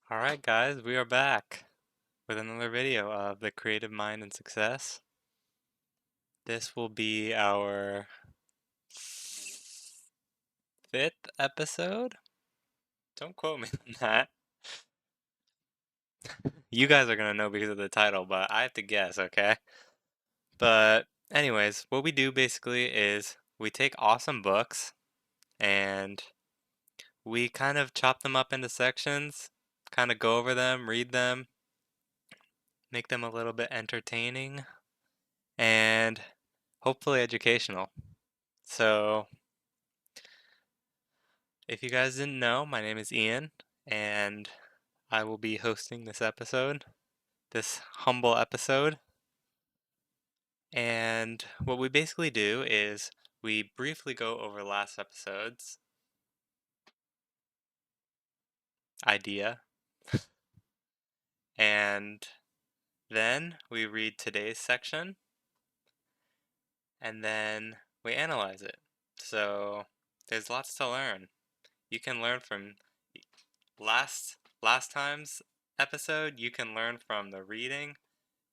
Alright guys, we are back with another video of the creative mind and success. This will be our fifth episode. Don't quote me on that. You guys are gonna know because of the title, but I have to guess, okay? But anyways, what we do basically is we take awesome books and we kind of chop them up into sections, kind of go over them, read them, make them a little bit entertaining, and hopefully educational. So, if you guys didn't know, my name is Ian, and I will be hosting this episode, this humble episode. And what we basically do is we briefly go over last episode's idea, and then we read today's section, and then we analyze it. So, there's lots to learn. You can learn from last time's episode, you can learn from the reading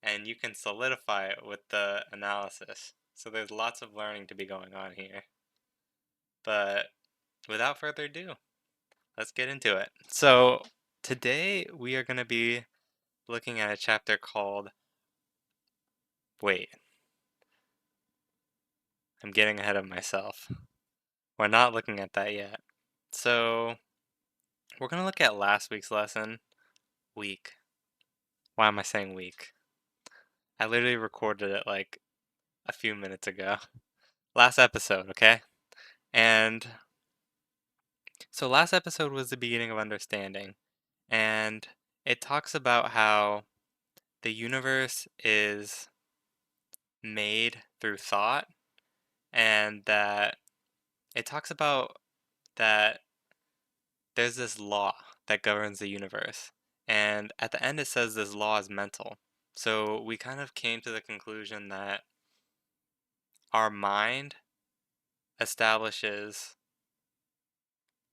and you can solidify it with the analysis. So there's lots of learning to be going on here. But without further ado, let's get into it. So today we are going to be looking at a chapter called, wait, I'm getting ahead of myself. We're not looking at that yet. So we're going to look at last week's lesson, week. Why am I saying week? I literally recorded it like a few minutes ago. Last episode, okay? And so last episode was the beginning of understanding, and it talks about how the universe is made through thought, and that it talks about that there's this law that governs the universe. And at the end, it says this law is mental. So we kind of came to the conclusion that our mind establishes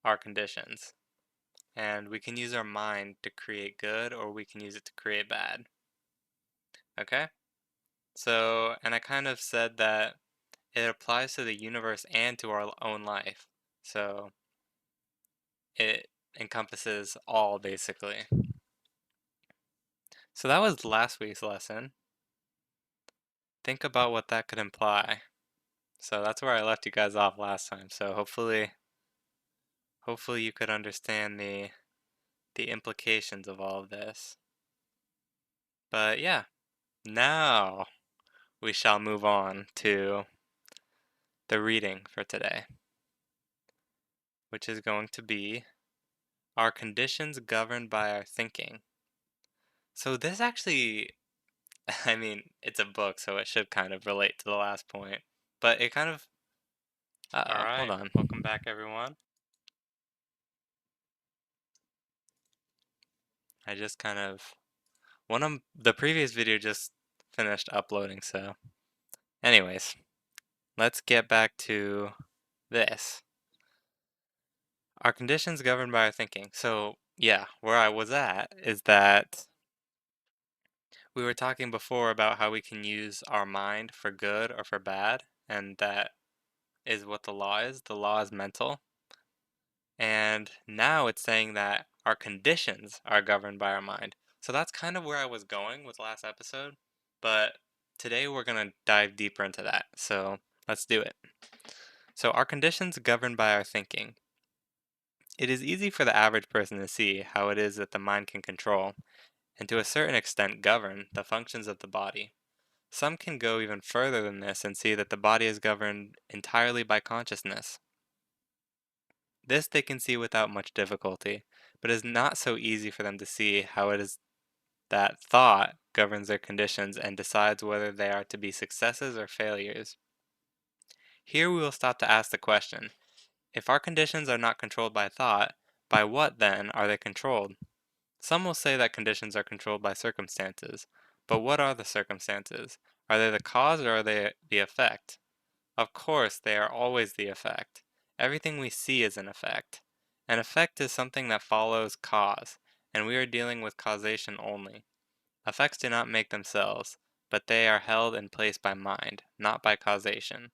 our conditions. And we can use our mind to create good or we can use it to create bad. Okay? So, and I kind of said that it applies to the universe and to our own life. So, it encompasses all basically. So, that was last week's lesson. Think about what that could imply. So, that's where I left you guys off last time. So, hopefully you could understand the implications of all of this. But yeah, now we shall move on to the reading for today, which is going to be Are Conditions Governed by Our Thinking? So this actually, I mean, it's a book, so it should kind of relate to the last point, but it kind of, hold Alright, on. welcome back everyone. I just kind of, one of the previous video just finished uploading, so anyways, let's get back to this. Are conditions governed by our thinking? So yeah, where I was at is that we were talking before about how we can use our mind for good or for bad, and that is what the law is. The law is mental. And now it's saying that our conditions are governed by our mind. So that's kind of where I was going with last episode, but today we're going to dive deeper into that. So let's do it. So, our conditions governed by our thinking. It is easy for the average person to see how it is that the mind can control, and to a certain extent govern, the functions of the body. Some can go even further than this and see that the body is governed entirely by consciousness. This they can see without much difficulty, but it is not so easy for them to see how it is that thought governs their conditions and decides whether they are to be successes or failures. Here we will stop to ask the question, if our conditions are not controlled by thought, by what then are they controlled? Some will say that conditions are controlled by circumstances, but what are the circumstances? Are they the cause or are they the effect? Of course, they are always the effect. Everything we see is an effect. An effect is something that follows cause, and we are dealing with causation only. Effects do not make themselves, but they are held in place by mind, not by causation.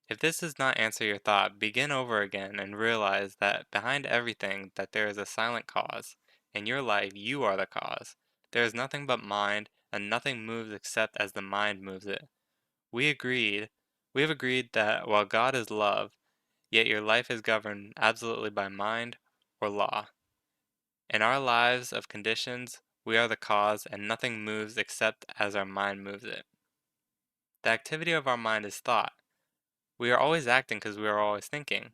If this does not answer your thought, begin over again and realize that behind everything that there is a silent cause. In your life, you are the cause. There is nothing but mind, and nothing moves except as the mind moves it. We have agreed that while God is love, yet your life is governed absolutely by mind or law. In our lives of conditions, we are the cause, and nothing moves except as our mind moves it. The activity of our mind is thought. We are always acting because we are always thinking.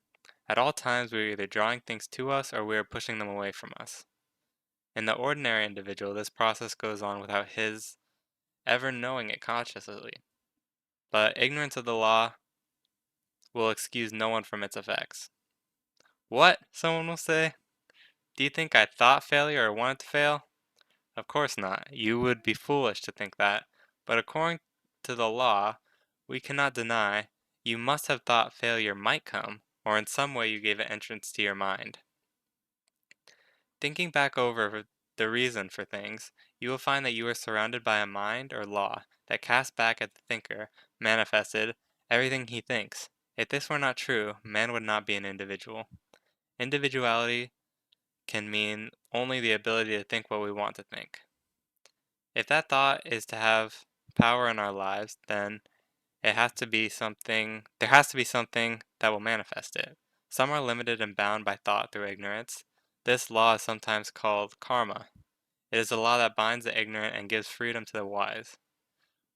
At all times, we are either drawing things to us or we are pushing them away from us. In the ordinary individual, this process goes on without his ever knowing it consciously. But ignorance of the law will excuse no one from its effects. What? Someone will say. Do you think I thought failure or wanted to fail? Of course not. You would be foolish to think that. But according to the law, we cannot deny you must have thought failure might come, or in some way you gave it entrance to your mind. Thinking back over the reason for things, you will find that you are surrounded by a mind or law that casts back at the thinker, manifested, everything he thinks. If this were not true, man would not be an individual. Individuality can mean only the ability to think what we want to think. If that thought is to have power in our lives, then there has to be something that will manifest it. Some are limited and bound by thought through ignorance. This law is sometimes called karma. It is a law that binds the ignorant and gives freedom to the wise.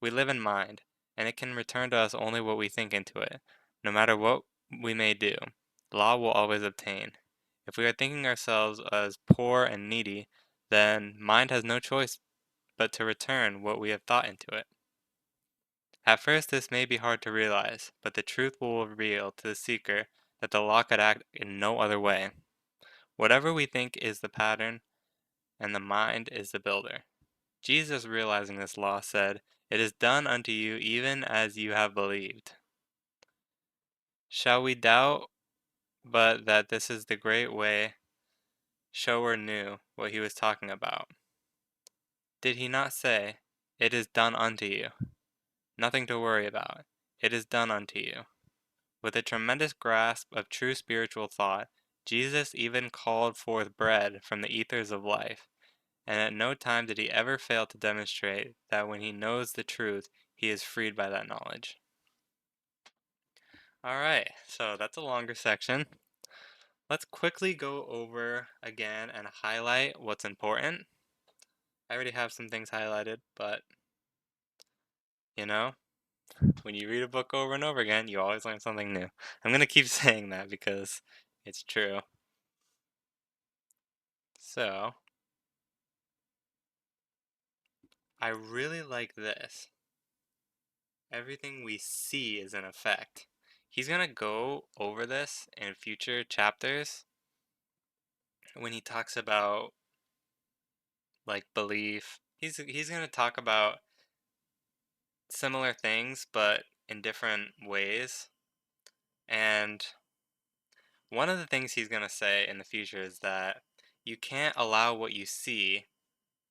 We live in mind, and it can return to us only what we think into it. No matter what we may do, law will always obtain. If we are thinking ourselves as poor and needy, then mind has no choice but to return what we have thought into it. At first this may be hard to realize, but the truth will reveal to the seeker that the law could act in no other way. Whatever we think is the pattern, and the mind is the builder. Jesus, realizing this law, said, "It is done unto you even as you have believed." Shall we doubt but that this is the great way? Shower knew what he was talking about. Did he not say, "It is done unto you"? Nothing to worry about. It is done unto you. With a tremendous grasp of true spiritual thought, Jesus even called forth bread from the ethers of life, and at no time did he ever fail to demonstrate that when he knows the truth, he is freed by that knowledge. Alright, so that's a longer section. Let's quickly go over again and highlight what's important. I already have some things highlighted, but you know, when you read a book over and over again, you always learn something new. I'm going to keep saying that because it's true. So, I really like this. Everything we see is an effect. He's going to go over this in future chapters when he talks about like belief. He's going to talk about similar things but in different ways. And one of the things he's going to say in the future is that you can't allow what you see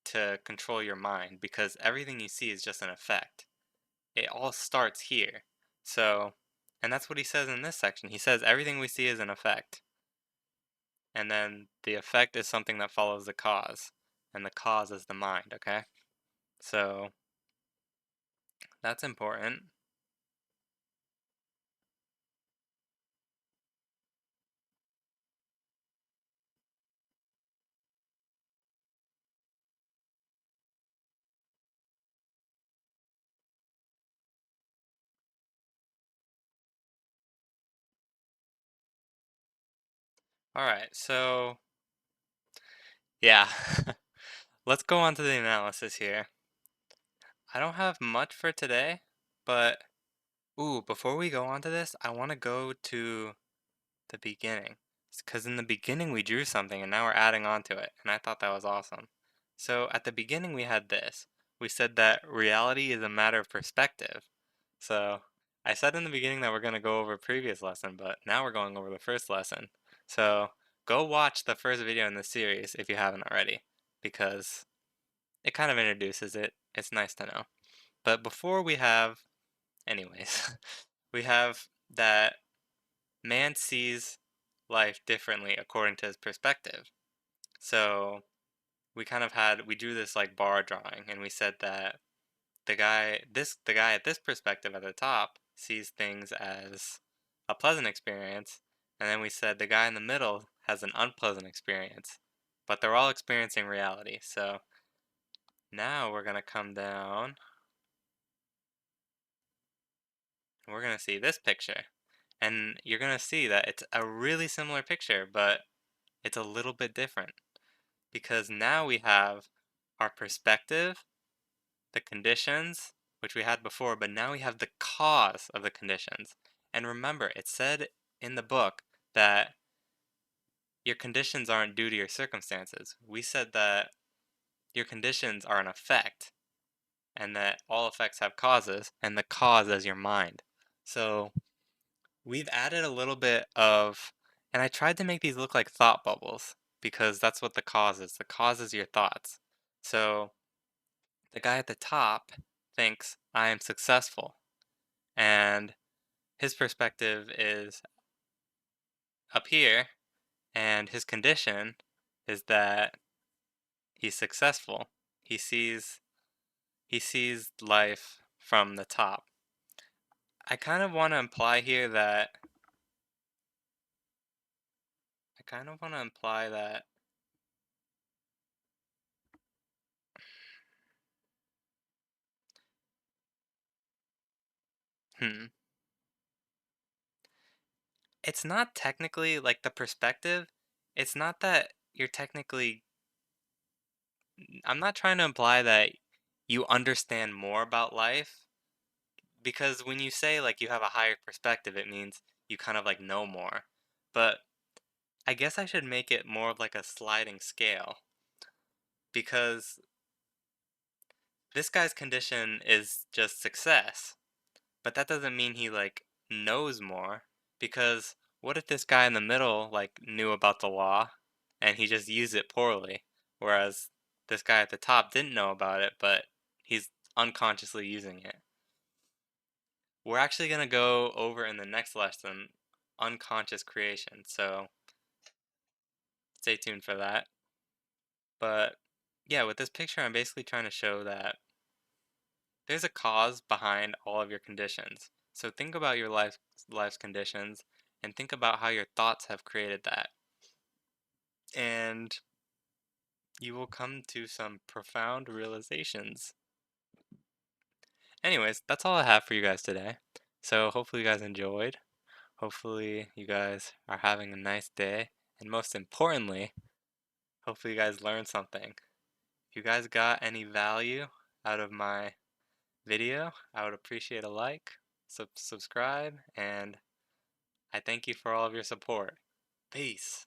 to control your mind because everything you see is just an effect. It all starts here. So, and that's what he says in this section. He says everything we see is an effect. And then the effect is something that follows the cause. And the cause is the mind, okay? So, that's important. Alright, so, yeah. Let's go on to the analysis here. I don't have much for today, but, before we go on to this, I want to go to the beginning. Because in the beginning we drew something and now we're adding on to it, and I thought that was awesome. So at the beginning we had this. We said that reality is a matter of perspective. So I said in the beginning that we're going to go over a previous lesson, but now we're going over the first lesson. So go watch the first video in the series if you haven't already, because it kind of introduces it. It's nice to know. But before we have, anyways, we have that man sees life differently according to his perspective. So we drew this like bar drawing, and we said that the guy at this perspective at the top sees things as a pleasant experience, and then we said the guy in the middle has an unpleasant experience, but they're all experiencing reality. So now we're gonna come down, and we're gonna see this picture, and you're gonna see that it's a really similar picture, but it's a little bit different because now we have our perspective, the conditions, which we had before, but now we have the cause of the conditions. And remember, it said in the book that your conditions aren't due to your circumstances. We said that your conditions are an effect, and that all effects have causes, and the cause is your mind. So we've added a little bit of, and I tried to make these look like thought bubbles because that's what the cause is. The cause is your thoughts. So the guy at the top thinks, I am successful. And his perspective is up here, and his condition is that he's successful. He sees he sees life from the top. I kind of want to imply here that I kind of want to imply that hmm, it's not technically like the perspective. It's not that you're technically I'm not trying to imply that you understand more about life because when you say like you have a higher perspective, it means you kind of like know more. But I guess I should make it more of like a sliding scale because this guy's condition is just success. But that doesn't mean he like knows more because what if this guy in the middle like knew about the law and he just used it poorly, whereas this guy at the top didn't know about it, but he's unconsciously using it. We're actually going to go over in the next lesson unconscious creation, so stay tuned for that. But yeah, with this picture, I'm basically trying to show that there's a cause behind all of your conditions. So think about your life's conditions and think about how your thoughts have created that. And you will come to some profound realizations. Anyways, that's all I have for you guys today. So hopefully you guys enjoyed. Hopefully you guys are having a nice day. And most importantly, hopefully you guys learned something. If you guys got any value out of my video, I would appreciate a like, subscribe, and I thank you for all of your support. Peace.